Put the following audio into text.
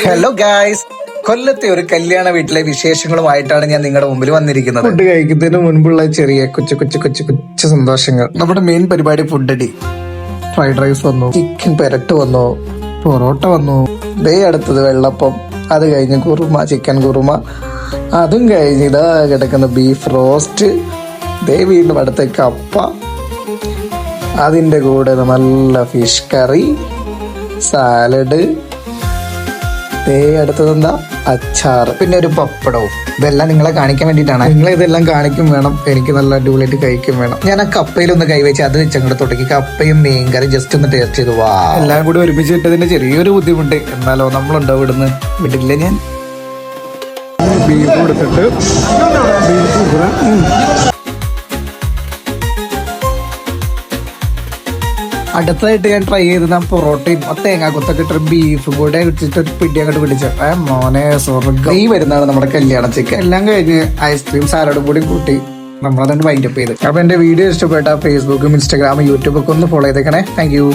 Hello guys, കൊല്ലത്തെ ഒരു കല്യാണ വീട്ടിലെ വിശേഷങ്ങളുമായിട്ടാണ് ഞാൻ നിങ്ങളുടെ മുമ്പിൽ വന്നിരിക്കുന്നത്. ഫുഡ് കഴിക്കുന്നതിന് മുൻപുള്ള ചെറിയ കൊച്ചു കൊച്ചു കൊച്ചു കൊച്ചു സന്തോഷങ്ങൾ. നമ്മുടെ മെയിൻ പരിപാടി ഫുഡ് അടി. ഫ്രൈഡ് റൈസ് വന്നു, ചിക്കൻ പെരട്ട് വന്നു, പൊറോട്ട വന്നു, ദേ അടുത്തത് വെള്ളപ്പം, അത് കഴിഞ്ഞ് കുറുമ, ചിക്കൻ കുറുമ, അതും കഴിഞ്ഞ് ഇതാ കിടക്കുന്ന ബീഫ് റോസ്റ്റ്, ദേ വീണ്ടും അടുത്ത കപ്പ, അതിൻ്റെ കൂടെ നല്ല ഫിഷ് കറി, സാലഡ്, അടുത്തതെന്താ അച്ചാർ, പിന്നെ ഒരു പപ്പടവും. ഇതെല്ലാം നിങ്ങളെ കാണിക്കാൻ വേണ്ടിയിട്ടാണ്. നിങ്ങളെ ഇതെല്ലാം കാണിക്കും വേണം, എനിക്ക് നല്ല അടിപൊളിയായിട്ട് കഴിക്കും വേണം. ഞാൻ ആ കപ്പയിലൊന്ന് കൈവച്ച് അത് വെച്ചങ്ങോട്ട് തുടങ്ങി കപ്പയും മീൻകറി ജസ്റ്റ് ഒന്ന് ടേസ്റ്റ് ചെയ്തു. വാ, എല്ലാം കൂടി ഒരുമിച്ച് ഇട്ടതിന്റെ ചെറിയൊരു ബുദ്ധിമുട്ട്. എന്നാലോ നമ്മളുണ്ടോ ഇവിടുന്ന് വിടില്ല. ഞാൻ ബീഫ് കൊടുത്തിട്ട് അടുത്തായിട്ട് ഞാൻ ട്രൈ ചെയ്തത് പൊറോട്ടയും തേങ്ങാക്കൊത്തൊക്കെ ഇട്ട് ബീഫ് കൂടെ ഇട്ടിട്ട് ഒരു പിടി അങ്ങോട്ട് പിടിച്ച മോനെ സ്വർഗ്ഗം. ഈ വരുന്നതാണ് നമ്മുടെ കല്യാണ ചിക്കൻ. എല്ലാം കഴിഞ്ഞ് ഐസ്ക്രീം സാലഡും കൂടി കൂട്ടി നമ്മളതുകൊണ്ട് വൈൻഡപ്പ് ചെയ്ത്. അപ്പൊ എന്റെ വീഡിയോ ഇഷ്ടപ്പെട്ട ഫേസ്ബുക്കും ഇൻസ്റ്റാഗ്രാമും യൂട്യൂബൊക്കെ ഒന്ന് ഫോളോ ചെയ്തേക്കണേ. Thank you.